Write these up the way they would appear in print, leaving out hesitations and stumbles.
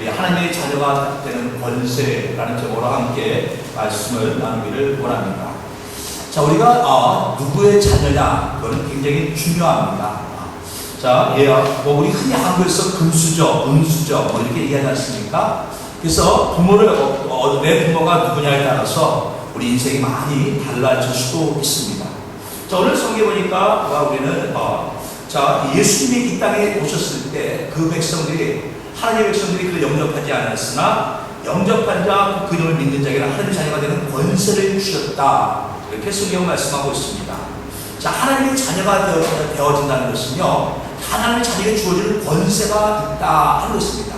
우리 하나님의 자녀가 되는 권세라는 제목으로 함께 말씀을 나누기를 원합니다. 자, 우리가 누구의 자녀냐, 그거는 굉장히 중요합니다. 자, 뭐 우리 흔히 한국에서 금수저, 은수저 뭐 이렇게 얘기하지 않습니까? 그래서 내 부모가 누구냐에 따라서 우리 인생이 많이 달라질 수도 있습니다. 자, 오늘 성경에 보니까 우리는 자, 예수님이 이 땅에 오셨을 때 그 백성들이, 하나님의 백성들이 그를 영접하지 않았으나 영접한 자, 그 이름을 믿는 자에게는 하나님의 자녀가 되는 권세를 주셨다, 이렇게 성경 말씀하고 있습니다. 자, 하나님의 자녀가 되어진다는 것은요, 하나님의 자녀에게 주어지는 권세가 있다 하는 것입니다.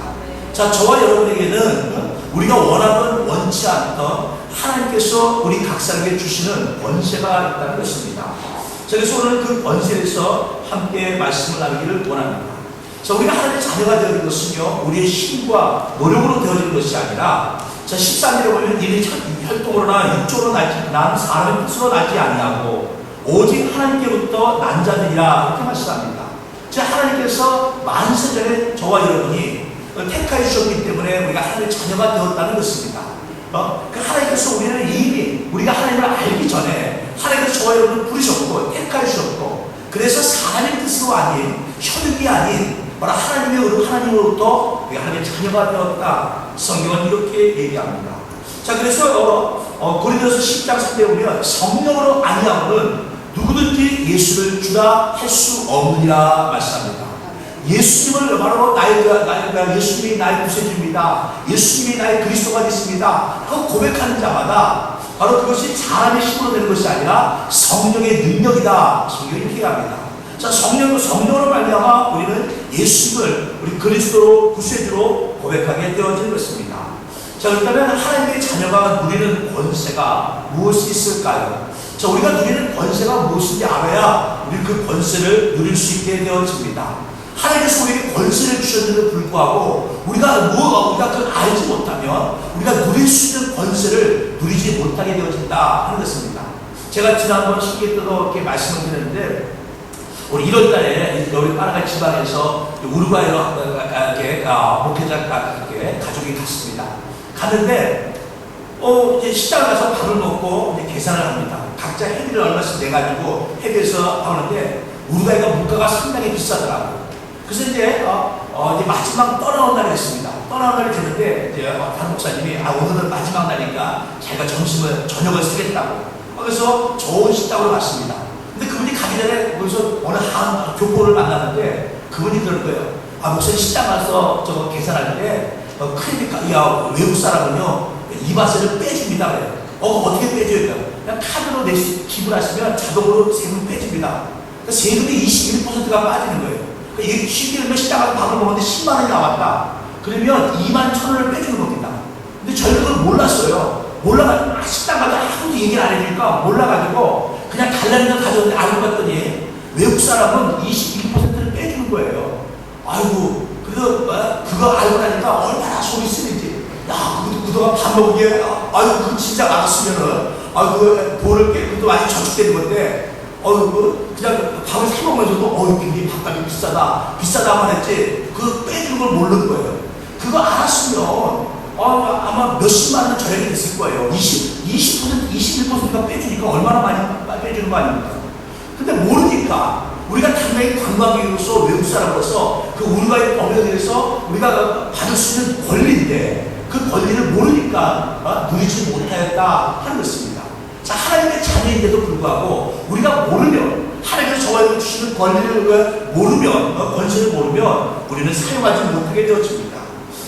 자, 저와 여러분에게는 우리가 원하던 원치 않던 하나님께서 우리 각 사람에게 주시는 권세가 있다는 것입니다. 자, 그래서 오늘 그 권세에서 함께 말씀을 나누기를 원합니다. 자, 우리가 하나님의 자녀가 되어진 것은요, 우리의 힘과 노력으로 되어지는 것이 아니라, 자, 13절에 보면 이는 혈통으로나 육적으로 난 사람의 뜻으로 나지 아니하고 오직 하나님께부터 난 자들이라, 이렇게 말씀합니다. 자, 하나님께서 만세전에 저와 여러분이 택하여 주셨기 때문에 우리가 하나님의 자녀가 되었다는 것입니다. 그 하나님께서 우리는 이미 우리가 하나님을 알기 전에 하나님께서 저와 여러분을 부르셨고 택하여 주셨고, 그래서 사람의 뜻으로 아닌, 혈육이 아닌 바로 하나님의 의로, 하나님으로부터 우리가 하나님의 자녀가 되었다, 성경은 이렇게 얘기합니다. 자, 그래서 고린도서 10장 3절에 보면 성령으로 아니하고는 누구든지 예수를 주라 할 수 없느니라 말씀합니다. 예수님을 바로 예수님이 나의 구세주입니다, 예수님이 나의 그리스도가 됐습니다 하고 고백하는 자마다 바로 그것이 사람의 힘으로 되는 것이 아니라 성령의 능력이다, 성경이 이렇게 얘기합니다. 자, 성령으로 말미암아 우리는 예수님을 우리 그리스도로, 구세주로 고백하게 되어진 것입니다. 자, 그렇다면 하나님의 자녀가 누리는 권세가 무엇이 있을까요? 자, 우리가 누리는 권세가 무엇인지 알아야 우리 그 권세를 누릴 수 있게 되어집니다. 하나님께서 우리에게 권세를 주셨는데도 불구하고 우리가 그걸 알지 못하면 우리가 누릴 수 있는 권세를 누리지 못하게 되어진다 하는 것입니다. 제가 지난번 신기에 때도 이렇게 말씀을 드렸는데, 우리 1월 달에 우리 파라과이 지방에서 우루과이로 목회자 가족이 갔습니다. 갔는데 이제 식당을 가서 밥을 먹고 이제 계산을 합니다. 각자 회비를 얼마씩 내가지고 회비에서 하는데 우루과이가 물가가 상당히 비싸더라고요. 그래서 이제 마지막 떠나온 날이 됐습니다. 떠나온 날이 됐는데 이제 다른 목사님이 오늘은 마지막 날이니까 자기가 저녁을 사겠다고, 그래서 좋은 식당으로 갔습니다. 근데 그분이 가기 전에 거기서 어느 한 교포를 만났는데 그분이 그럴 거예요. 목사님 식당 가서 저거 계산할 때 외국 사람은요 이바세를 빼줍니다. 그래요. 어떻게 빼줘요? 그냥 카드로 지불하시면 자동으로 세금 빼줍니다. 그러니까 세금이 21%가 빠지는 거예요. 이게 쉽게 식당 가서 밥을 먹었는데 10만 원이 나왔다. 그러면 2만 1,000원을 빼주는 겁니다. 근데 저희는 그걸 몰랐어요. 몰라가지고 식당 가서 아무도 얘기를 안 해주니까 몰라가지고 그냥 달라는 걸 가져왔는데 알고 봤더니 외국 사람은 21%를 빼주는 거예요. 아이고, 그거 알고 나니까 얼마나 속이 쓰는지. 야, 그동안 밥 먹기에, 그거 진짜 알았으면은, 돈을 그것도 많이 저축되는 건데, 그냥 밥을 사 먹으면서도, 굉장히 밥값이 비싸다만 했지, 그거 빼주는 걸 모르는 거예요. 그거 알았으면, 아마 몇십만 원 절약이 됐을 거예요. 21%가 빼주니까 얼마나 많이 빼주는 거 아닙니까? 근데 모르니까, 우리가 당연히 관광객으로서, 외국 사람으로서, 그 우루과이 법에 대해서 우리가 받을 수 있는 권리인데, 그 권리를 모르니까 누리지 못하였다 하는 것입니다. 자, 하나님의 자녀인데도 불구하고 우리가 모르면, 하나님께서 저와 주시는 권리를 모르면, 권세를 모르면 우리는 사용하지 못하게 되어집니다.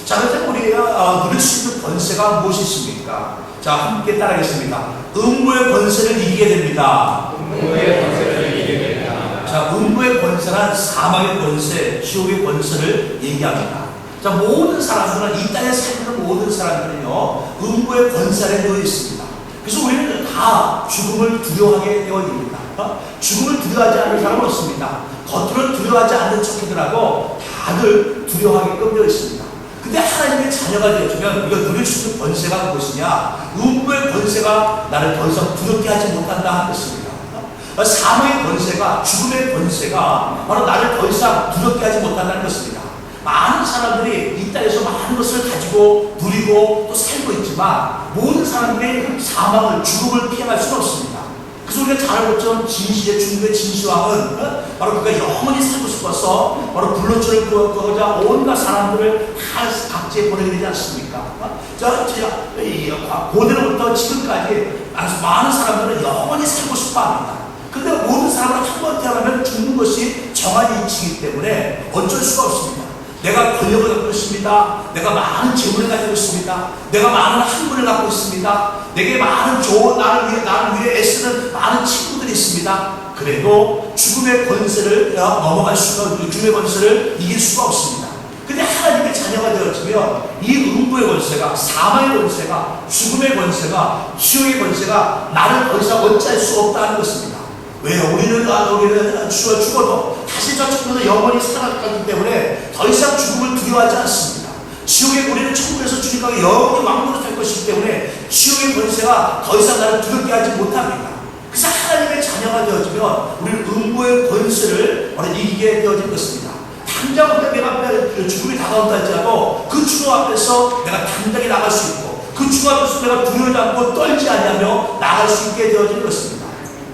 자, 그런데 우리가 누릴 수 있는 권세가 무엇이 있습니까? 자, 함께 따라하겠습니다. 음부의 권세를 이기게 됩니다. 음부의 권세를 이기게 됩니다. 자, 음부의 권세란 사망의 권세, 지옥의 권세를 얘기합니다. 자, 모든 사람들은, 이 땅에 살는 모든 사람들은요, 음부의 권세 아래 놓여 있습니다. 그래서 우리는 다 죽음을 두려워하게 되어집니다. 죽음을 두려워하지 않는 사람은 없습니다. 겉으로는 두려워하지 않는 척하더라도 다들 두려워하게끔 되어 있습니다. 근데 하나님의 자녀가 되어주면 우리가 누릴 수 있는 권세가 무엇이냐? 음부의 권세가 나를 더 이상 두렵게 하지 못한다 하는 것입니다. 사망의 권세가, 죽음의 권세가 바로 나를 더 이상 두렵게 하지 못한다는 것입니다. 많은 사람들이 이 땅에서 많은 것을 가지고 누리고 또 살고 있지만 모든 사람들이 사망을, 죽음을 피해갈 수는 없습니다. 그래서 우리가 잘 알고 있죠. 중국의 진시황은 바로 그가 영원히 살고 싶어서 바로 불로초를 구하고자 온갖 사람들을 다 각지에 보내게 되지 않습니까? 고대로부터 지금까지 많은 사람들은 영원히 살고 싶어 합니다. 근데 모든 사람은 한 번 태어나면 죽는 것이 정한 이치이기 때문에 어쩔 수가 없습니다. 내가 권력을 갖고 있습니다. 내가 많은 재물을 가지고 있습니다. 내가 많은 학문을 갖고 있습니다. 내게 많은 좋은 나를 위해 애쓰는 많은 친구들이 있습니다. 그래도 죽음의 권세를 넘어갈 수가, 죽음의 권세를 이길 수가 없습니다. 근데 하나님의 자녀가 되어지면 이 음부의 권세가, 사망의 권세가, 죽음의 권세가, 지옥의 권세가 나를 더 이상 어찌할 수 없다는 것입니다. 왜요? 우리는 죽어도 다시 저 천국에서 영원히 살아가기 때문에 더 이상 죽음을 두려워하지 않습니다. 지옥에 우리는 천국에서 주님과 영원히 왕국으로 살 것이기 때문에 지옥의 권세가 더 이상 나를 두렵게 하지 못합니다. 그래서 하나님의 자녀가 되어지면 우리는 음부의 권세를 이기게 되어진 것입니다. 당장 내가 죽음이 다가온다 할지라도 그 죽음 앞에서 내가 당당히 나갈 수 있고 그 죽음 앞에서 내가 두려워하지 않고 떨지 않으며 나갈 수 있게 되어진 것입니다.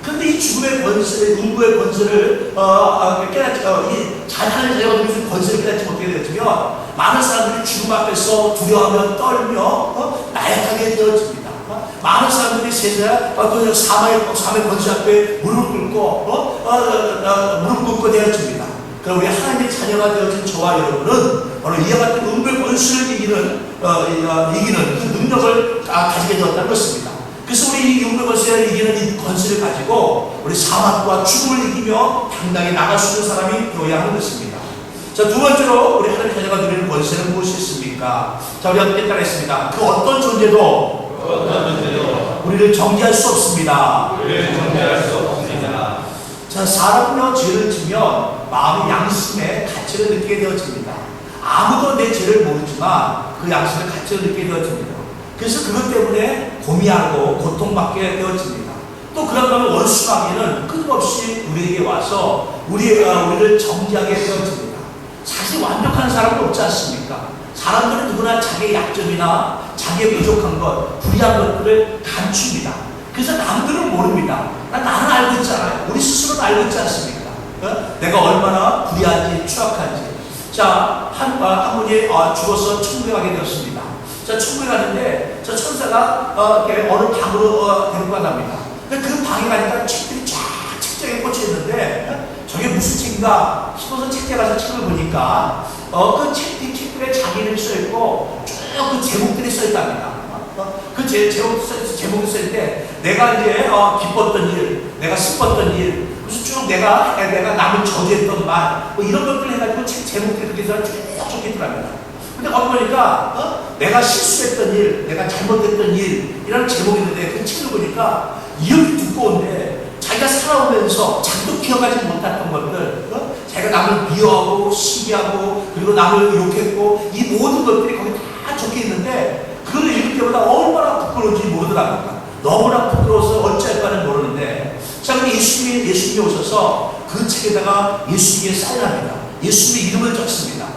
그런데 이 죽음의 권세, 음부의 권세를 깨닫지, 하나님의 자녀가 되면서 권세를 깨닫지 못하게 되어지면 많은 사람들이 죽음 앞에서 두려워하며 떨며 나약하게 되어집니다. 많은 사람들이 세상 사망의 권세 앞에 무릎 꿇고 되어집니다. 그럼 우리 하나님의 자녀가 되어진 저와 여러분은 바로 이와 같은 음부의 권세를 이기는 그 능력을 가지게 되었다는 것입니다. 그래서 우리 이 음부의 권세를 이기는 이 권세를 가지고 우리 사망과 죽음을 이기며 당당히 나갈 수 있는 사람이 되어야 하는 것입니다. 자, 두 번째로 우리 하나님의 자녀가 누리는 권세는 무엇이 있습니까? 자, 우리 함께 따라했습니다. 그 어떤 존재도 우리를 정죄할 수 없습니다. 자, 사람은요, 죄를 지면 마음의 양심의 가치를 느끼게 되어집니다. 아무도 내 죄를 모르지만 그 양심의 가치를 느끼게 되어집니다. 그래서 그것 때문에 고민하고 고통받게 되어집니다. 또 그런 다음에 원수마귀는 끊임없이 우리에게 와서 우리를 정죄하게 되어집니다. 사실 완벽한 사람은 없지 않습니까? 사람들은 누구나 자기의 약점이나 자기의 부족한 것, 불의한 것들을 감춥니다. 그래서 남들은 모릅니다. 나는 알고 있잖아요. 우리 스스로는 알고 있지 않습니까? 내가 얼마나 불의한지, 추악한지. 자, 한 분이 죽어서 천국에 가게 되었습니다. 자, 천국에 가는데 저 천사가 어느 방으로 데리고 가답니다. 근데 그 방에 가니까 책들이 쫙 책장에 꽂혀 있는데 저게 무슨 책인가 싶어서 책장에 가서 책을 보니까 그 책들에 자기 이름이 써있고 쭉 그 제목들이 써있답니다. 그 제목이 써있을 때 내가 이제 기뻤던 일, 내가 슬펐던 일, 그래서 쭉 내가 남을 저주했던 말, 뭐 이런 것들 해가지고 책 제목들이 그렇게 해서 쭉 적혀있더랍니다. 근데 거기 보니까 내가 실수했던 일, 내가 잘못했던 일 이런 제목이 있는데 그 책을 보니까 이렇게 두꺼운데 자기가 살아오면서 자기도 기억하지 못했던 것들, 자기가 남을 미워하고 시기하고 그리고 남을 욕했고 이 모든 것들이 거기 다 적혀있는데 그걸 읽을 때보다 얼마나 부끄러운지 모르더랍니다. 너무나 부끄러워서 어찌할까는 모르는데 자, 근데 예수님이 오셔서 그 책에다가 예수님의 사인합니다. 예수님의 이름을 적습니다.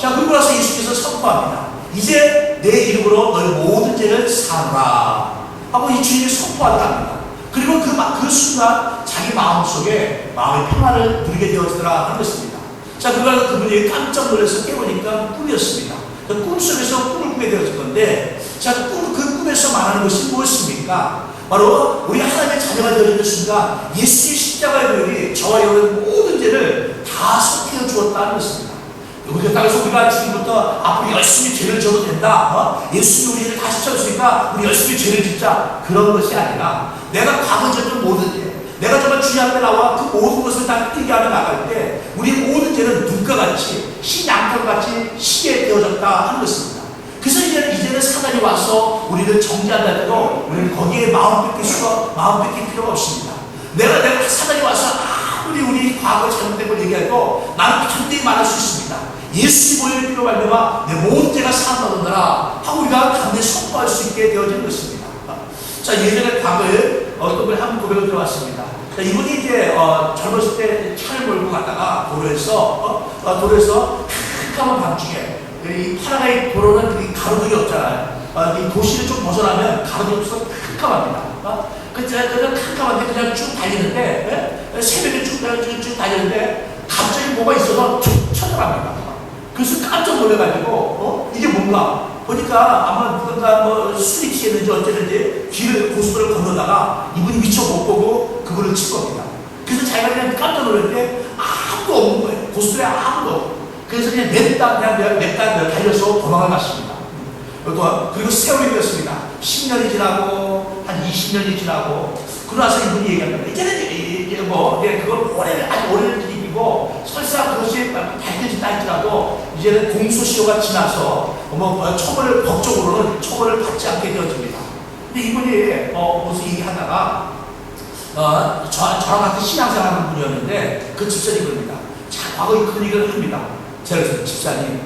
자, 그리고 나서 예수님께서 선포합니다. 이제 내 이름으로 너희 모든 죄를 사하라 하고 이 주님이 선포한답니다. 그리고 그 순간 자기 마음속에 마음의 평안을 누리게 되어지더라 하는 것입니다. 자, 그분이 깜짝 놀라서 깨보니까 꿈이었습니다. 꿈속에서 꿈을 꾸게 되어질 건데 자, 그 꿈에서 말하는 것이 무엇입니까? 바로 우리 하나님의 자녀가 되어지는 순간 예수의 십자가의 도율이 저와 여러분의 모든 죄를 다 속해 주었다는 것입니다. 그래서 우리가 지금부터 앞으로 열심히 죄를 져도 된다. 예수님이 우리를 다시 쳤으니까 우리 열심히 죄를 짓자. 그런 것이 아니라 내가 과거 졌던 모든 죄, 내가 정말 주님 앞에 나와 그 모든 것을 다 뛰게 하며 나갈 때 우리 모든 죄는 눈과 같이 양털같이 시게 되어졌다 하는 것입니다. 그래서 이제는 사단이 와서 우리를 정죄한다 해도 우리는 거기에 마음 뺏길 필요가 없습니다. 내가 사단이 와서 아무리 우리 과거 잘못된 걸 얘기해도 나는 단단히 말할 수 있습니다. 예수님 보혈의 피로 말미암아 내 모든 죄가 사함받는다라 하고 우리가 단단히 선포할 수 있게 되어지는 것입니다. 자, 예전에 과거에 어떤 분이 한 고백을 들어왔습니다. 자, 이분이 이제 젊었을 때 차를 몰고 가다가 도로에서 캄캄한 밤중에 이 파라가이 도로는 이 가로등이 없잖아요. 이 도시를 좀 벗어나면 가로등이 없어서 캄캄합니다. 그냥 캄캄한데 그냥 쭉 달리는데 새벽에 쭉 달리는데 갑자기 뭐가 있어서 툭 쳐들어갑니다. 그래서 깜짝 놀래가지고 이게 뭔가 보니까 아마 누군가 뭐 술이 취했는지 어쨌든지 고속도로를 건너다가 이분이 미처 못 보고 그분을 친 겁니다. 그래서 자기가 그냥 깜짝 놀랐는데 아무도 없는 거예요. 고속도로에 아무도 없고. 그래서 그냥 냅다 달려서 도망을 갔습니다. 그리고 세월이 되었습니다. 10년이 지나고 한 20년이 지나고 그러고 나서 이분이 얘기합니다. 이제는 뭐 그걸 아주 오래된 일이고 설사 그것이 밝혀진다 할지라도 이제는 공소시효가 지나서 법적으로는 처벌을 받지 않게 되어집니다. 근데 이분이 무슨 얘기하다가 저랑 같은 신앙생활하는 분이었는데 그 집사님이 그럽니다. 자, 과거에 그런 얘기를 합니다. 제가 그래서 집사님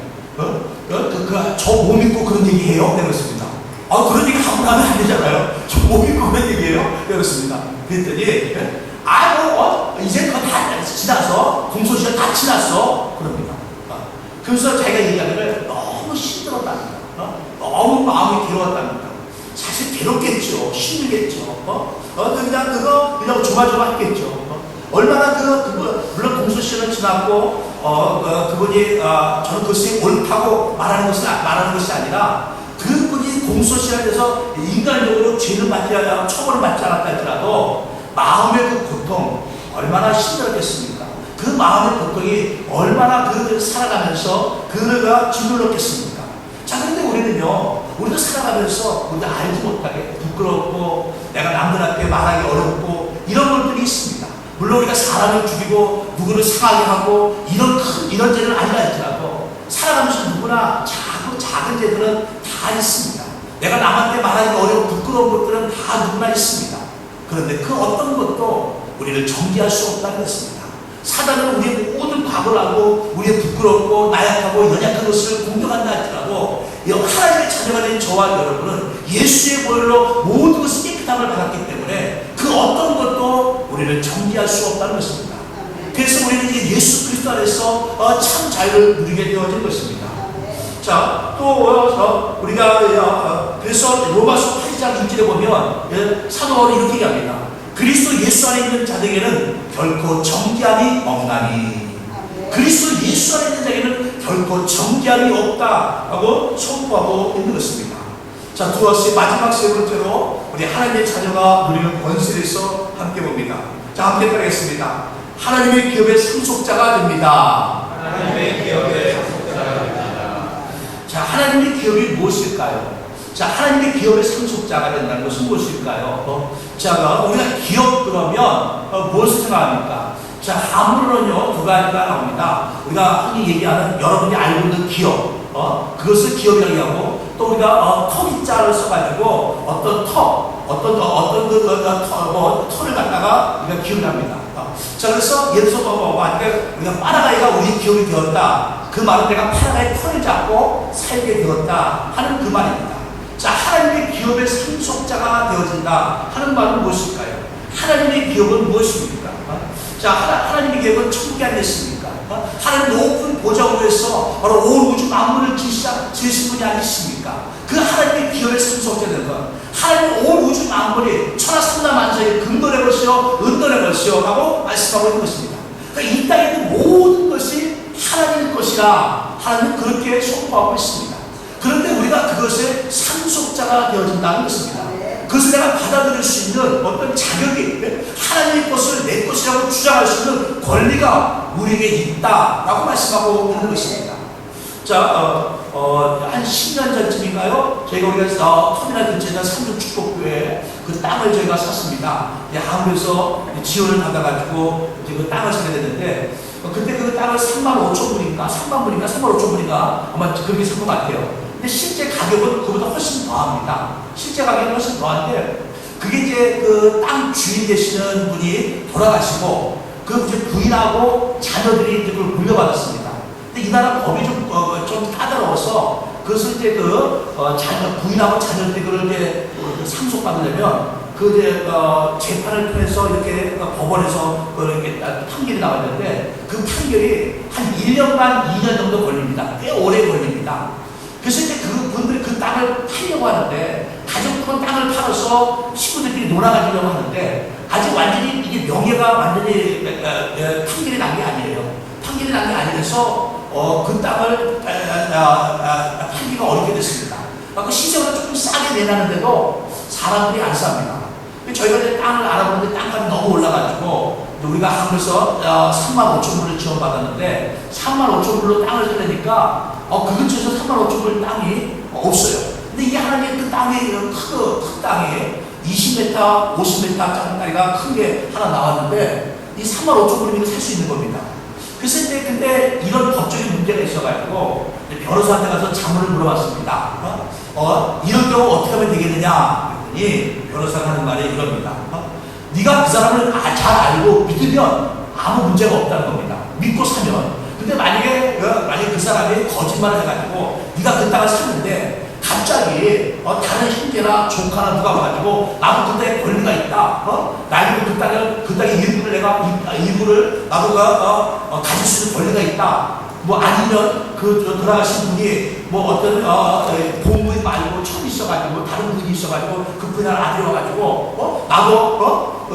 저 못 믿고 그런 얘기해요? 그랬습니다. 그런 얘기 하고 나면 안 되잖아요. 저 못 믿고 그런 얘기해요? 그랬습니다. 그랬더니 이제 그거 다 지나서 공소시효 다 지났어 그럽니다. 그래서 자기가 얘기하기를 너무 힘들었답니다. 너무 마음이 괴로웠답니다. 사실 괴롭겠죠. 힘들겠죠. 그냥 조마조마했겠죠. 얼마나 물론 공소시효는 지났고 그분이 저는 그것이 옳다고 말하는 것이 아니라 그분이 공소시효에 대해서 인간적으로 죄를 처벌을 받지 않았다 할지라도 마음의 그 고통 얼마나 힘들었겠습니까? 그 마음의 고통이 얼마나 살아가면서 그가 짓눌렀겠습니까? 자, 그런데 우리도 살아가면서 우리가 알지 못하게 부끄럽고 내가 남들한테 말하기 어렵고 이런 것들이 있습니다. 물론 우리가 사람을 죽이고 누구를 상하게 하고 이런 죄는 아니라 할지라도 살아가면서 누구나 작은 죄들은 다 있습니다. 내가 남한테 말하기 어려운 부끄러운 것들은 다 누구나 있습니다. 그런데 그 어떤 것도 우리를 정죄할 수 없다는 것입니다. 사단은 우리의 모든 과거를 알고 우리의 부끄럽고 나약하고 연약한 것을 공격한다 할지라도 하나님의 자녀가 된 저와 여러분은 예수의 보혈로 모든 것을 깨끗함을 받았기 때문에 그 어떤 것도 우리를 정죄할 수 없다는 것입니다. 그래서 우리는 이제 예수 그리스도 안에서 참 자유를 누리게 되어진 것입니다. 자, 또 우리가 그래서 로마서 8장 6절에 보면 사도 바울이 이렇게 얘기합니다. 그리스도 예수 안에 있는 자들에게는 결코 정죄함이 없나니 그리스도 예수 안에 있는 자에게는 결코 정죄함이 없다라고 선포하고 있는 것입니다. 자, 두 번째 마지막 세 번째로 우리 하나님의 자녀가 누리는 권세에 대해서 함께 봅니다. 자, 함께 따르겠습니다. 하나님의 기업의 상속자가 됩니다. 하나님의 기업의 상속자가 됩니다. 자, 하나님의 기업이 무엇일까요? 자, 하나님의 기업의 상속자가 된다는 것은 무엇일까요? 자, 우리가 기업 그러면 무엇을 생각합니까? 자, 아무런요 두 가지가 나옵니다. 우리가 흔히 얘기하는 여러분이 알고 있는 기업, 그것을 기업이라고 얘기하고 또 우리가 터기자를 써가지고 어떤 터를 갖다가 우리가 기업을 합니다. 자, 그래서 예를 들어서 우리가 파라가이가 우리 기업이 되었다. 그 말은 내가 파라가이 터를 잡고 살게 되었다 하는 그 말입니다. 자, 하나님의 기업의 상속자가 되어진다 하는 말은 무엇일까요? 하나님의 기업은 무엇입니까? 자, 하나님의 기업은 천국이 아니겠습니까? 하나님 높은 보좌 위에서 바로 온 우주 만물을 지으신 분이 아니십니까? 그 하나님의 기업의 상속자 되는 것, 하나님 온 우주 만물이 천하삼라 만상의 금돈의 것이요 은돈의 것이요 라고 말씀하고 있는 것입니다. 그러니까 이 땅에 있는 모든 것이 하나님의 것이라 하나님은 그렇게 선포하고 있습니다. 그런데 우리가 그것의 상속자가 되어진다는 것입니다. 그것을 내가 받아들일 수 있는 어떤 자격이 하나님의 것을 내 것이라고 주장할 수 있는 권리가 우리에게 있다라고 말씀하고 있는 것입니다. 자, 한 10년 전쯤인가요? 우리가 터미널 근처에 있는 삼중축복교회 그 땅을 저희가 샀습니다. 한국에서 지원을 받아가지고 그 땅을 사게 됐는데 그때 그 땅을 3만 5천 불인가 3만 불인가 3만 5천 불인가 아마 그렇게 산 것 같아요. 근데 실제 가격은 그보다 훨씬 더합니다. 실제 가격은 훨씬 더한데 그게 이제 그 땅 주인 되시는 분이 돌아가시고 그 이제 부인하고 자녀들이 이제 그걸 물려받았습니다. 근데 이 나라 법이 좀 까다로워서 그것을 이제 부인하고 자녀들이 그걸 이제 상속받으려면 재판을 통해서 이렇게 법원에서 이렇게 판결이 나왔는데 그 판결이 한 1년 반, 2년 정도 걸립니다. 꽤 오래 걸립니다. 그래서 이제 그분들이 그 땅을 팔려고 하는데 가족들은 땅을 팔아서 식구들끼리 놀아가지려고 하는데 아직 완전히 이게 명예가 완전히 판결이 난 게 아니에요. 판결이 난 게 아니라서 그 땅을 팔기가 어렵게 됐습니다. 그 시세보다 조금 싸게 내놨는데도 사람들이 안 삽니다. 저희가 이제 땅을 알아보는데 땅값이 너무 올라가지고 우리가 한국에서 35,000불을 지원받았는데 35,000불로 땅을 사려니까 그 근처에서 35,000불 땅이 없어요. 근데 이게 하나님의 그 땅이 큰 땅이 20m, 50m 짜리가 큰 게 하나 나왔는데 이 35,000불이면 살 수 있는 겁니다. 그래서 이제 근데 이런 법적인 문제가 있어가지고 변호사한테 가서 자문을 물어봤습니다. 이런 경우 어떻게 하면 되겠느냐? 그랬더니 변호사가 하는 말이 이럽니다. 네가 그 사람을 잘 알고 믿으면 아무 문제가 없다는 겁니다. 믿고 사면. 근데 만약에 그 사람이 거짓말을 해가지고 네가 그 땅을 샀는데 갑자기 다른 형제나 조카나 누가 와가지고 나도 그 땅에 권리가 있다. 나에게 그 땅의 일부를 나도 가질 수 있는 권리가 있다. 뭐 아니면 돌아가신 분이 뭐 어떤 본분 말고 처음 있어가지고 다른 분이 있어가지고 그분의 아들이 와가지고 나도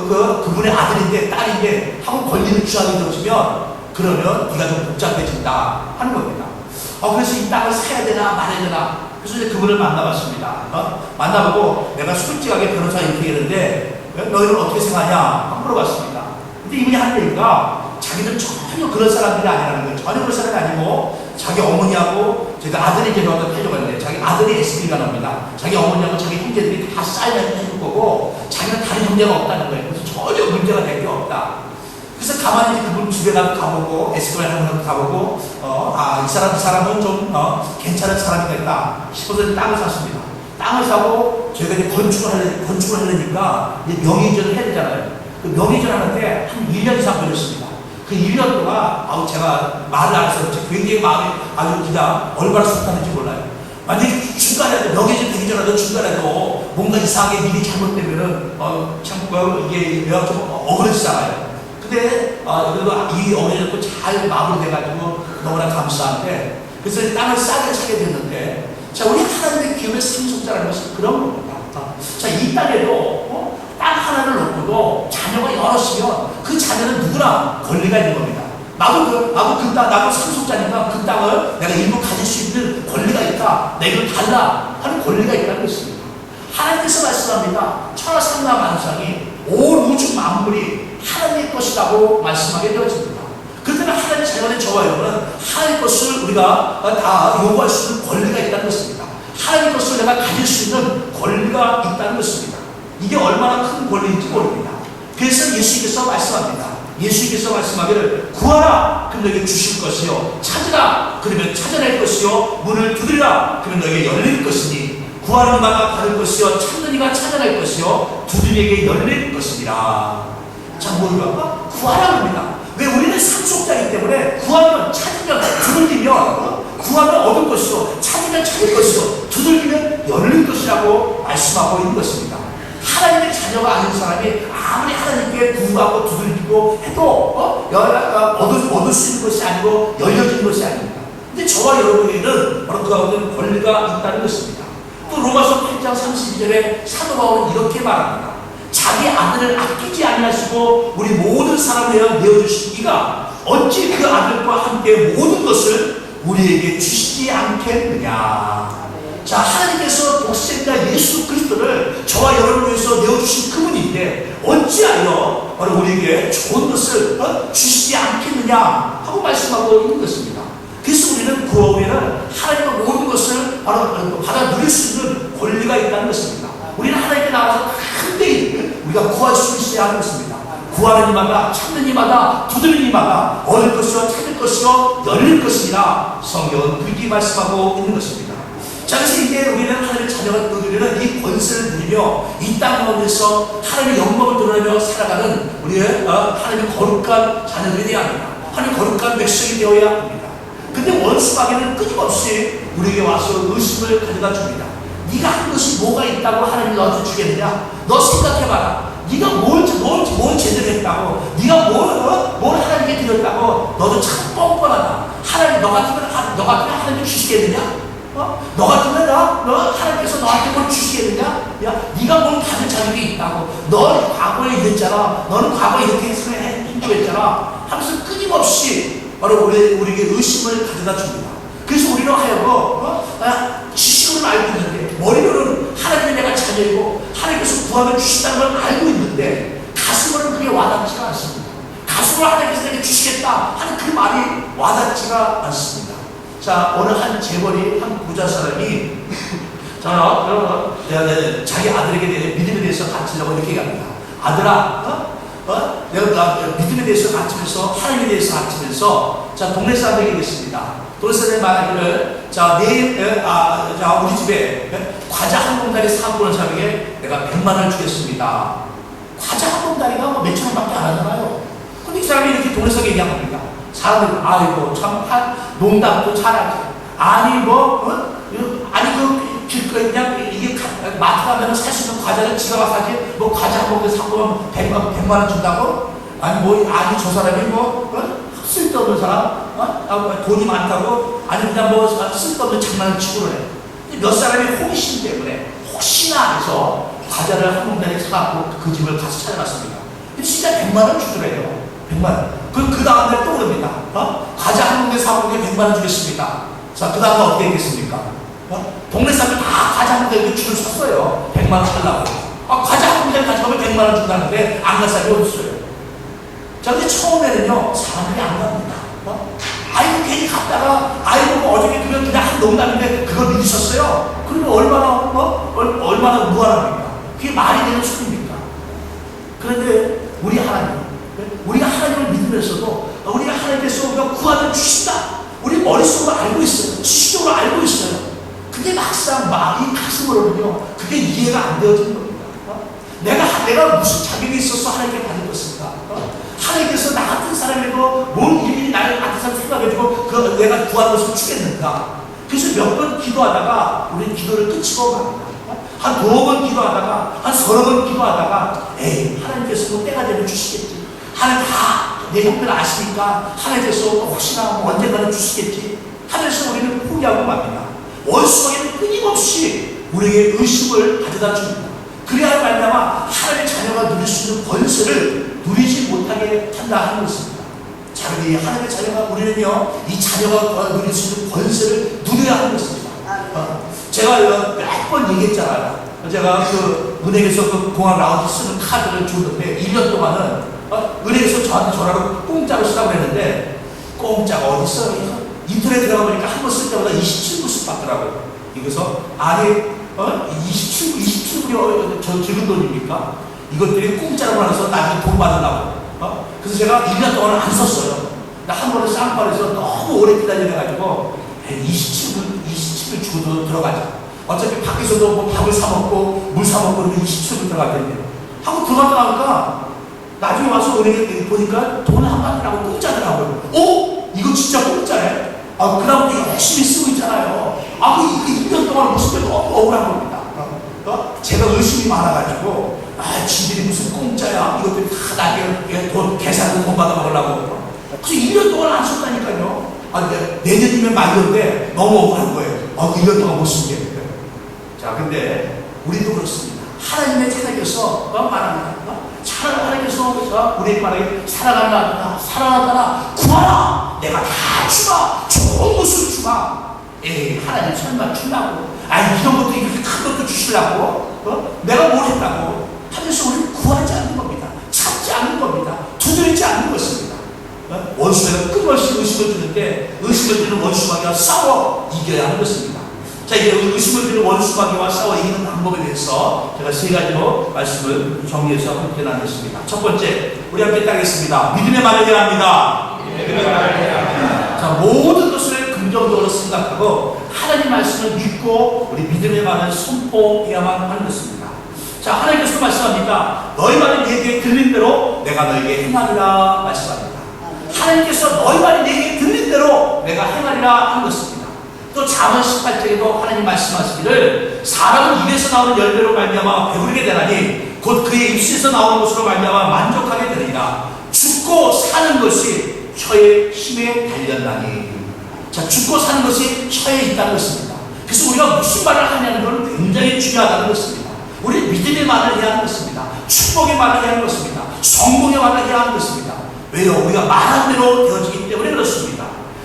그분의 아들인데 딸인데 하고 권리를 주장이 되어지면 그러면 네가 좀 복잡해진다 하는 겁니다. 그래서 이 땅을 사야 되나 말아야 되나. 그래서 이제 그분을 만나봤습니다. 만나보고 내가 솔직하게 변호사 이렇게 얘기했는데 너희는 어떻게 생각하냐 물어봤습니다. 근데 이분이 하는 얘기가 자기는 전혀 그런 사람들이 아니라는 거예요. 전혀 그런 사람이 아니고 자기 어머니하고 제가 아들이 데려와서 하려고 했는데 자기 아들이 SB가 나옵니다. 자기 어머니하고 자기 형제들이 다 사인을 해줄 거고 자기는 다른 형제가 없다는 거예요. 그래서 전혀 문제가 될 게 없다. 그래서 가만히 이제 그분 집에 가보고 SB를 하는 가보고 이 사람은 좀 괜찮은 사람이겠다 싶어서 땅을 샀습니다. 땅을 사고 저희가 이제 건축을 하려니까 명의이전을 해야 되잖아요. 그 명의이전 하는데 한 1년 이상 걸렸습니다. 그 1년 동안 제가 말을 안 해서 굉장히 마음이 아주 그냥 얼마나 속하는지 몰라요. 만약에 중간에도 명예직 되기 전에도 중간에도 뭔가 이상하게 일이 잘못되면은 이게 좀 억울해지잖아요. 근데 그래도 이 어머니도 잘 마무리돼가지고 너무나 감사한데 그래서 땅을 싸게 차게 됐는데 자 우리 하나님의 기업의 상속자라는 것은 그런 겁니다. 자 이 땅에도 땅 하나를 놓고도 자녀가 여럿이면 그 자녀는 누구나 권리가 있는 겁니다. 나도 상속자니까 그 땅을 내가 일부 가질 수 있는 권리가 있다. 내가 달라 하는 권리가 있다는 것입니다. 하나님께서 말씀합니다. 천하삼라 만상이 온 우주 만물이 하나님의 것이라고 말씀하게 되어집니다. 그렇다면 하나님의 자녀된 저와 여러분은 하나님의 것을 우리가 다 요구할 수 있는 권리가 있다는 것입니다. 하나님의 것을 내가 가질 수 있는 권리가 있다는 것입니다. 이게 얼마나 큰 권리인지 모릅니다. 그래서 예수님께서 말씀합니다. 예수님께서 말씀하기를 구하라 그럼 너에게 주실 것이요 찾으라 그러면 찾아낼 것이요 문을 두드리라 그러면 너에게 열릴 것이니 구하는 이마가 받을 것이요 찾는 이가 찾아낼 것이요 두드리에게 열릴 것이니라. 자 뭘까? 구하라 합니다. 왜? 우리는 상속자이기 때문에 구하면 찾으면 두들기면 구하면 얻을 것이요 찾으면 찾을 것이요 두들기면 열릴 것이라고 말씀하고 있는 것입니다. 하나님의 자녀가 아닌 사람이 아무리 하나님께 구하고 두들기고 해도 얻을 수 있는 것이 아니고 열려진 것이 아닙니다. 근데 저와 여러분에게는 바로 그 가운데 권리가 있다는 것입니다. 또 로마서 8장 32절에 사도 바울은 이렇게 말합니다. 자기 아들을 아끼지 아니하시고 우리 모든 사람을 위하여 내어주신 이가 어찌 그 아들과 함께 모든 것을 우리에게 주시지 않겠느냐. 자, 하나님께서 독생자 예수 그리스도를 저와 여러분을 위해서 내어주신 그분인데 어찌하여 바로 우리에게 좋은 것을 주시지 않겠느냐 하고 말씀하고 있는 것입니다. 그래서 우리는 구원에는 하나님의 모든 것을 바로 받아 누릴 수 있는 권리가 있다는 것입니다. 우리는 하나님께 나와서 한데 우리가 구할 수 있어야 하는 것입니다. 구하는 이마다 찾는 이마다 두드리는 이마다 얻을 것이요 찾을 것이요 열릴 것이라 성경은 그렇게 말씀하고 있는 것입니다. 자, 그래서 이제 우리는 하나님의 자녀가 누리는 이 권세를 누리며 이 땅 가운데서 하나님의 영광을 드러내며 살아가는 우리의 하나님의 거룩한 자녀들이 되어야 합니다. 하나님의 거룩한 백성이 되어야 합니다. 근데 원수마귀는 끊임없이 우리에게 와서 의심을 가져다 줍니다. 네가 한 것이 뭐가 있다고 하나님이 너한테 주겠느냐? 너 생각해봐라. 네가 뭘 제대로 했다고, 네가 뭘 하나님께 드렸다고. 너도 참 뻔뻔하다. 하나님 너 같으면 하나님께 주시겠느냐? 너 같으면 너 하나님께서 너한테 뭘 주시겠느냐? 야, 네가 뭘 받을 자격이 있다고. 너 과거에 이랬잖아. 너는 과거에 이렇게 행동했잖아. 하면서 끊임없이 바로 우리에게 의심을 가져다 줍니다. 그래서 우리는 하여금 지식으로는 알고 있는데, 머리로는 하나님이 내가 자녀이고 하나님께서 구하면 주신다는 걸 알고 있는데 가슴으로는 그게 와닿지가 않습니다. 가슴으로 하나님께서 내게 주시겠다 하는 그 말이 와닿지가 않습니다. 자, 어느 한 재벌이, 한 부자 사람이 자기 아들에게 대해 믿음에 대해서 가르치려고 이렇게 얘기합니다. 아들아, 내가 믿음에 대해서 가르치면서, 하나님에 대해서 가르치면서, 자, 동네 사람에게 얘기했습니다. 동네 사람이 말하기를, 자, 내일, 우리 집에 과자 한 봉다리 사고 오는 사람에게 내가 100만 원을 주겠습니다. 과자 한 봉다리가 뭐 몇천 원밖에 안 하잖아요. 근데 이 사람이 이렇게 동네 사람에게 얘기한 겁니다. 사람들이, 아이고, 참, 농담도 잘하지. 아니, 그냥, 이게 마트 가면 살 수 있는 과자를 지가 와서 사지, 뭐, 과자 한 봉지 사고 100만 원 준다고? 아니, 저 사람이 쓸데없는 사람? 돈이 많다고? 아니, 그냥 쓸데없는 장난을 치고 그래. 몇 사람이 호기심 때문에, 혹시나 해서 과자를 한 봉지 사갖고 그 집을 가서 찾아갔습니다. 근데 진짜 100만 원 주더래요. 100만 원. 그 다음날 또 그럽니다. 과자 한 봉지 사고 100만 원 주겠습니다. 자, 그 다음에 어떻게 했겠습니까? 동네 사람들 다 과자 한 봉지 줄을 섰어요. 100만 원 살라고. 과자 한 봉지를 가져가면 100만 원 준다는데 안 갈 사람이 어딨어요? 자, 근데 처음에는요, 사람들이 안 갑니다. 아이고, 괜히 갔다가, 아이고, 어저께 그냥 한 농담인데 그걸 믿으셨어요? 그러면 얼마나 무한합니까? 그게 말이 되는 소리입니까? 그런데 우리가 하나님을 믿으면서도, 우리가 하나님께서 우리가 구하면 주신다. 우리 머릿속으로 알고 있어요. 지식적으로 알고 있어요. 근데 막상 이 가슴으로는요, 그게 이해가 안 되어지는 겁니다. 내가 무슨 자격이 있어서 하나님께 받은 것입니까? 하나님께서 나 같은 사람에도 뭔 일이 나를 같은 사람 생각해주고 내가 구하는 것을 주겠는가? 그래서 몇 번 기도하다가 우리는 기도를 끝이고 갑니다. 한 2번 기도하다가, 한 3번 기도하다가, 에이, 하나님께서 뭐 때가 되면 주시겠지. 하나님 다 내 형편 아시니까 하나님께서 혹시나 언젠가는 주시겠지 하면서 우리는 포기하고 맙니다. 원수에게는 끊임없이 우리에게 의심을 가져다 줍니다. 그래야 말미암아 하나님의 자녀가 누릴 수 있는 권세를 누리지 못하게 한다 하는 것입니다. 자, 우리 하나님의 자녀가, 우리는요, 이 자녀가 누릴 수 있는 권세를 누려야 하는 것입니다. 제가 몇 번 얘기했잖아요. 제가 은행에서 공항 라운지 쓰는 카드를 줬는데 1년 동안은 은행에서 저한테 전화로 공짜로 쓰라고 했는데, 공짜가 어디 있어요? 인터넷 들어가 보니까 한 번 쓸 때마다 27불씩 받더라고요. 그래서 아니 27불이 저 적은 돈입니까? 이것들이 공짜로 하면서 나중에 돈 받으려고. 그래서 제가 1년 동안 안 썼어요. 나 한 번은 쌍팔에서 너무 오래 기다려가지고 27불 주고 들어가자. 어차피 밖에서도 뭐 밥을 사먹고 물 사먹고 그러면 27불 들어갈 텐데 하고 들어갔다 나니까 나중에 와서 은행에 보니까 돈 한 방이라고 공짜더라고요. 이거 진짜 공짜네? 그다음부터 열심히 쓰고 있잖아요. 그 1년 동안 모습이 너무 억울한 겁니다. 제가 의심이 많아가지고, 지들이 무슨 공짜야? 이것들이 다 나중에 계산도 돈 받아 먹으려고. 그래서 1년 동안 안 썼다니까요. 내년이면 말년인데 너무 억울한 거예요. 1년 동안 못 쓴 게. 자, 근데 우리도 그렇습니다. 하나님의 자녀께서 말합니다. 하나님께서 우리에게 말하기를 사랑한다, 구하라, 내가 다 주마, 좋은 것을 주마. 하나님 설마 주려고? 이런 것도 이렇게 큰 것도 주시려고? 내가 뭘 했다고? 하면서 우리는 구하지 않는 겁니다. 찾지 않는 겁니다. 두드리지 않는 것입니다. 원수에게 끊임없이 의심을 주는데, 의심을 주는 원수마귀와 싸워 이겨야 하는 것입니다. 자, 이제 의심을 주는 원수마귀와 싸워 이기는 방법에 대해서 제가 3가지로 말씀을 정리해서 함께 나누겠습니다. 첫 번째, 우리 함께 따르겠습니다. 믿음의 말을 해야 합니다. 자, 모든 것을 긍정적으로 생각하고 하나님 말씀을 믿고 우리 믿음의 말을 선포해야만 하는 것입니다. 자, 하나님께서 말씀합니다. 너희 말이 내게 들린 대로 내가 너에게 행하리라 말씀합니다. 하나님께서 너희 말이 내게 들린 대로 내가 행하리라 하는 것입니다. 또 잠언 18장에도 하나님 말씀하시기를 사람은 입에서 나오는 열매로 말미암아 배부르게 되나니 곧 그의 입술에서 나오는 것으로 말미암아 만족하게 되리라. 죽고 사는 것이 혀의 힘에 달렸나니. 자, 죽고 사는 것이 혀에 있다는 것입니다. 그래서 우리가 무슨 말을 하냐는 건 굉장히 중요하다는 것입니다. 우리 믿음의 말을 해야 하는 것입니다. 축복의 말을 해야 하는 것입니다. 성공의 말을 해야 하는 것입니다. 왜요? 우리가 말한 대로 되어지기 때문에 그렇습니다.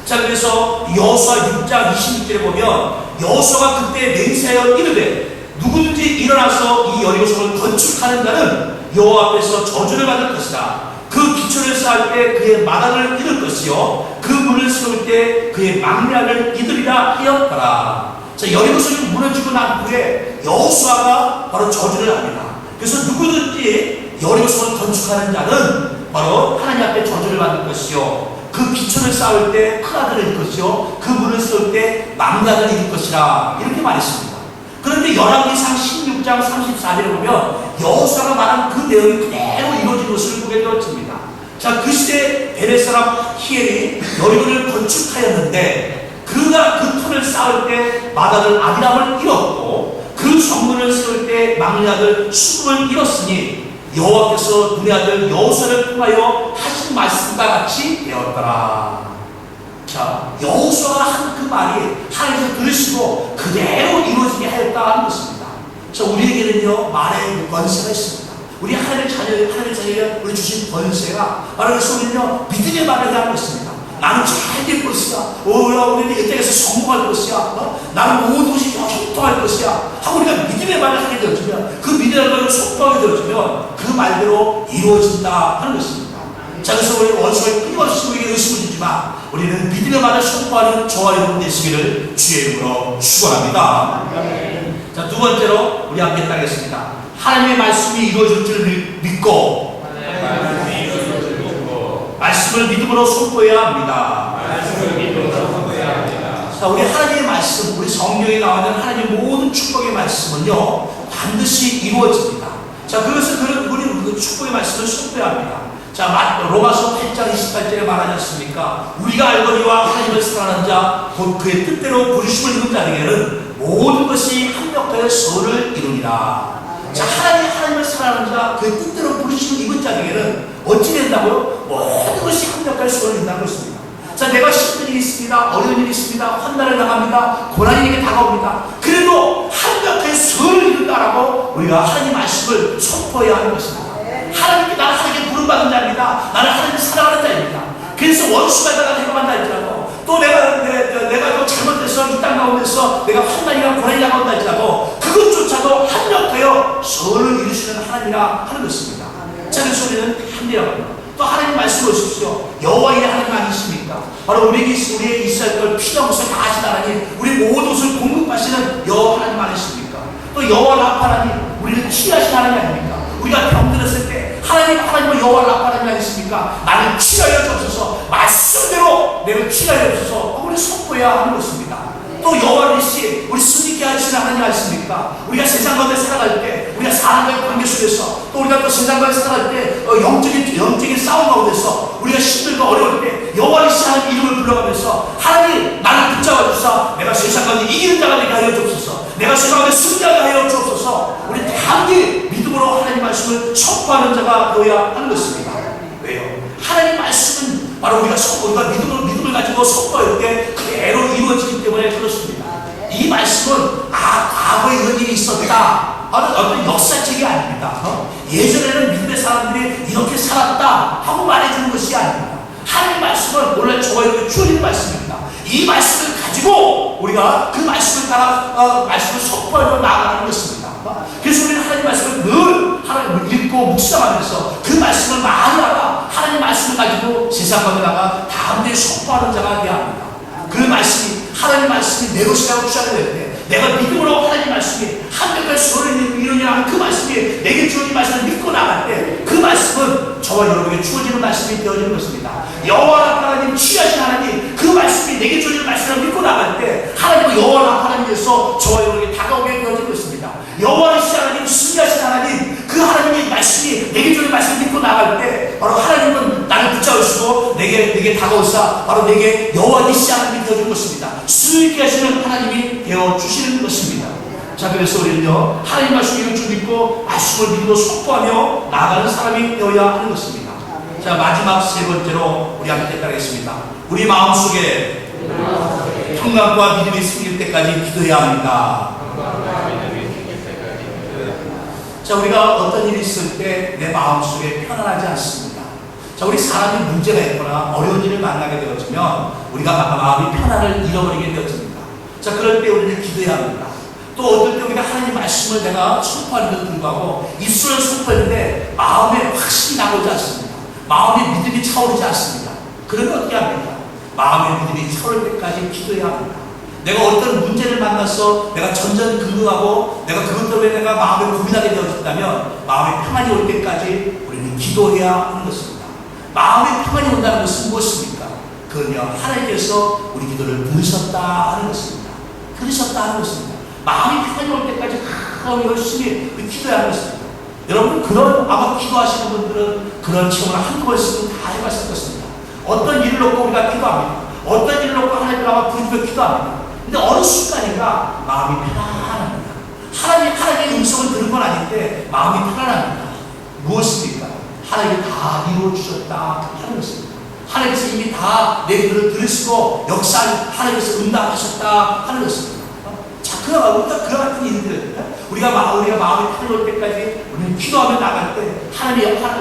자, 그래서 여호수아 6장 26절에 보면 여호수아가 그때 맹세하여 이르되 누구든지 일어나서 이 여리고성을 건축하는 자는 여호와 앞에서 저주를 받을 것이다. 그 기초를 쌓을 때 그의 마당을 잃을 것이요 그 문을 세울 때 그의 망략을 이들이라 하였더라. 자, 여리고성이 무너지고 난 후에 여호수아가 바로 저주를 합니다. 그래서 누구든지 여리고성을 건축하는 자는 바로 하나님 앞에 저주를 받을 것이요 그 기초를 쌓을 때 큰 아들을 잃을 것이요 그 문을 세울 때 망략을 잃을 것이라 이렇게 말했습니다. 그런데 열왕기상 16장 34절에 보면 여호수아가 말한 그 내용이 그대로 이루어진 것을 보게 되어집니다. 자, 그 시대 베레 사람 히엘이 여리고를 건축하였는데 그가 그 터를 쌓을 때 마다들 아비람을 잃었고 그 성문을 세울 때 망략을 수금을 잃었으니 여호와께서 눈의 아들 여호수아를 통하여 하신 말씀과 같이 되었더라. 자, 여호수아가 한 그 말이 하나님께서 들으시고 그대로 이루어지게 하였다는 것입니다. 자, 우리에게는요 말의 권세가 있습니다. 우리 하나님의 자녀가 우리 주신 권세가 바로 그래서 우리는요 믿음의 말을 해야 하는 것입니다. 나는 잘 될 것이야. 우리는 이 땅에서 성공할 것이야. 나는 모든 것이 형통할 것이야. 하고 우리가 믿음의 말을 하게 되어지면 그 믿음의 말을 속도하게 되어지면 그 말대로 이루어진다 하는 것입니다. 자, 그래서 우리 원수가 끊임없이 우리에게 의심을 주지만 우리는 믿음의 말을 선포하는 저와 여러분 되시기를 주의 이름으로 축원합니다. 자, 두 번째로 우리 함께 따르겠습니다. 하나님의 말씀이 이루어질 줄 믿고 말씀을 믿음으로 선포해야 합니다. 자, 우리 하나님의 말씀, 우리 성경에 나와 있는 하나님의 모든 축복의 말씀은요 반드시 이루어집니다. 자, 그것을 우리 그 축복의 말씀을 선포해야 합니다. 자, 로마서 8장 28절에 말하지 않습니까? 우리가 알거니와 하나님을 사랑하는 자, 곧 그의 뜻대로 부르심을 입은 자에게는 모든 것이 합력하여 선을 이루니라. 자, 하나님을 사랑하는 자, 그의 뜻대로 부르심을 입은 자에게는 어찌 된다고요? 모든 것이 합력하여 선을 이룬다는 것입니다. 자, 내가 힘든 일이 있습니다. 어려운 일이 있습니다. 환난을 당합니다. 고난이 내게 다가옵니다. 그래도 합력하여 선을 이룬다라고 우리가 하나님 말씀을 선포해야 하는 것입니다. 하나님께 나는 하나님께 부름받은 자입니다. 나는 하나님을 사랑하는 자입니다. 그래서 원수가 나를 해방한다 할지라도 또 내가 또 잘못해서 이 땅 가운데서 내가 환난이나 고난이 다가온다 할지라도 그것조차도 합력하여 선을 이루시는 하나님이라 하는 것입니다. 자, 그래서 우리는 합리라고 합니다. 또 하나님 말씀 보십시오. 여호와의 하나님 아니십니까? 바로 우리에게 있어야 할 필요한 것을 다 하신 하나님, 우리 모든 것을 공급하시는 여호와 하나님 아니십니까? 또 여호와 라파 하나님, 우리는 치유하신 하나님 아닙니까? 우리가 병들었을 때 하나님은 여호와 라파 하나님 아니십니까? 나는 치유하여 주옵소서, 말씀대로 내가 치유하여 주옵소서, 우리 선포해야 하는 것입니다. 또 여호와 니시, 우리 승리케 하시는 하나님 아니십니까? 우리가 세상 가운데 살아갈 때, 우리가 사람과의 관계 속에서, 또 우리가 또 세상 가운데 살아갈 때 영적인 싸움 가운데서 우리가 힘들고 어려울 때 여호와 니시 하나님 이름을 불러가면서 하나님 나를 붙잡아 주사 내가 세상 가운데 이기는 자가 되게 하여 주옵소서, 내가 세상 가운데 승리하게 하여 주옵소서. 우리 함께 믿음으로 하나님 말씀을 선포하는 자가 되어야 하는 것입니다. 왜요? 하나님 말씀은 바로 우리가 믿음을 가지고 선포할 때 그대로 이루어지기 때문에 그렇습니다. 이 말씀은 과거에 이런 일이 있었다, 어떤 역사책이 아닙니다. 예전에는 믿음의 사람들이 이렇게 살았다 하고 말해주는 것이 아닙니다. 하나님 말씀은 원래 저와 여러분에게 주어진 말씀입니다. 이 말씀을 가지고 우리가 그 말씀을 따라 말씀을 선포하고 나아가는 것입니다. 그래서 우리는 하나님 말씀을 늘 하나님을 읽고 묵상하면서 그 말씀을 많이 알아 하나님 말씀을 가지고 세상 가운데 나가 다음에 선포하는 자가 되어야 합니다. 그 말씀이 하나님 말씀이 내 것이라고 주장해야 되는데 내가 믿음으로 하나님 말씀이 한백할 소리를 이루냐는 그 말씀이 내게 주어진 말씀을 믿고 나갈 때 그 말씀은 저와 여러분에게 주어지는 말씀이 되어지는 것입니다. 여호와 하나님 취하신 하나님 그 말씀이 내게 주어지는 말씀을 믿고 나갈 때 하나님은 여호와 하나님께서 저와 여러분에게 다가오게 되어지는 것입니다. 여호와 하나님 승리하신 하나님 그 하나님의 말씀이 내게 주어지는 말씀을 믿고 나갈 때 바로 하나님은 나를 붙잡으시고 내게 다가오사 바로 내게 여호와 니시 하나님이 되어줄 것입니다. 수있게 하시는 하나님이 되어주시는 것입니다. 자, 그래서 우리는요, 하나님 말씀을 좀 믿고 말씀을 믿고 속보하며 나아가는 사람이 되어야 하는 것입니다. 자, 마지막 세 번째로 우리 함께 따르겠습니다. 우리 마음속에 평강과 믿음이 생길 때까지 기도해야 합니다. 자, 우리가 어떤 일이 있을 때 내 마음속에 편안하지 않습니다. 자, 우리 사람이 문제가 있거나 어려운 일을 만나게 되어지면 우리가 마음이 편안을 잃어버리게 되어집니다. 자, 그럴 때 우리는 기도해야 합니다. 또 어떨 때 우리가 하나님 말씀을 내가 선포하는데도 불구하고 입술을 선포했는데 마음에 확신이 나오지 않습니다. 마음의 믿음이 차오르지 않습니다. 그러면 어떻게 합니까? 마음의 믿음이 차오를 때까지 기도해야 합니다. 내가 어떤 문제를 만나서 내가 전전긍긍하고 내가 그것 때문에 내가 마음을 고민하게 되어졌다면 마음의 평안이 올 때까지 우리는 기도해야 하는 것입니다. 마음의 평안이 온다는 것은 무엇입니까? 그건요, 하나님께서 우리 기도를 들으셨다 하는 것입니다. 들으셨다 하는 것입니다. 마음이 평안이 올 때까지 열심히 기도해야 하는 것입니다. 여러분, 그런 아마 기도하시는 분들은 그런 체험을 한두 번씩은 다 해봤을 것입니다. 어떤 일을 놓고 우리가 기도합니다. 어떤 일을 놓고 하나님을 아마 부르짖어 기도합니다. 근데 어느 순간인가 마음이 편안합니다. 하나님의 음성을 들은 건 아닌데 마음이 편안합니다. 무엇입니까? 하나님이 다 이루어주셨다 하는 것입니다. 하나님께서 이미 다 내 기도를 들으시고 하나님께서 응답하셨다 하는 것입니다. 자, 그와 같은 일들, 우리가 마음이 편안할 때까지 우리는 기도하며 나갈 때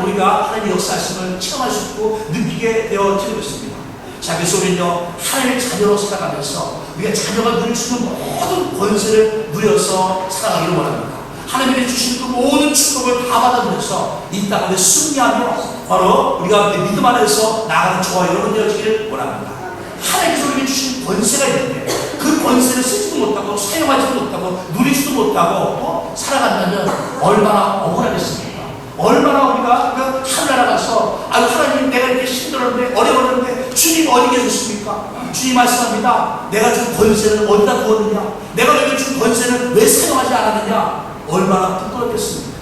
우리가 하나님의 역사하심을 체험할 수 있고 느끼게 되어지는 것입니다. 자, 그래서 우리는요, 하나님의 자녀로 살아가면서 우리가 자녀가 누릴 수 있는 모든 권세를 누려서 살아가기를 원합니다. 하나님이 주신 그 모든 축복을 다 받아들여서 이 땅에 승리하며 바로 우리가 믿음 안에서 나아가는 저와 여러분 되어지기를 원합니다. 하나님께서 우리에게 주신 권세가 있는데 그 권세를 쓰지도 못하고 사용하지도 못하고 누리지도 못하고 살아간다면 얼마나 억울하겠습니까? 얼마나 우리가 하늘 나라가서 하나님 내가 이렇게 힘들었는데 어려웠는데 주님 어디 계셨습니까? 주님 말씀합니다. 내가 준 권세는 어디다 두었느냐? 내가 너에게 준 권세는 왜 사용하지 않았느냐? 얼마나 부끄럽겠습니까?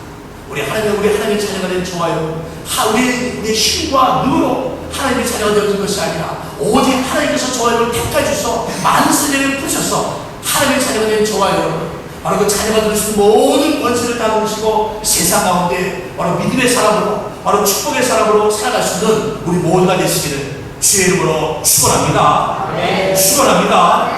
우리 하나님의 자녀가 된 저와 여러분, 우리의 힘과 능으로 하나님의 자녀가 되어진 것이 아니라 오직 하나님께서 저와 여러분을 택하여 주셔서 많은 세대를 부르셔서 하나님의 자녀가 된 저와 여러분, 바로 그 자녀가 될 수 있는 모든 권세를 다 누리시고 세상 가운데 바로 믿음의 사람으로, 바로 축복의 사람으로 살아갈 수 있는 우리 모두가 되시기를 주의 이름으로 축원합니다. 축원합니다.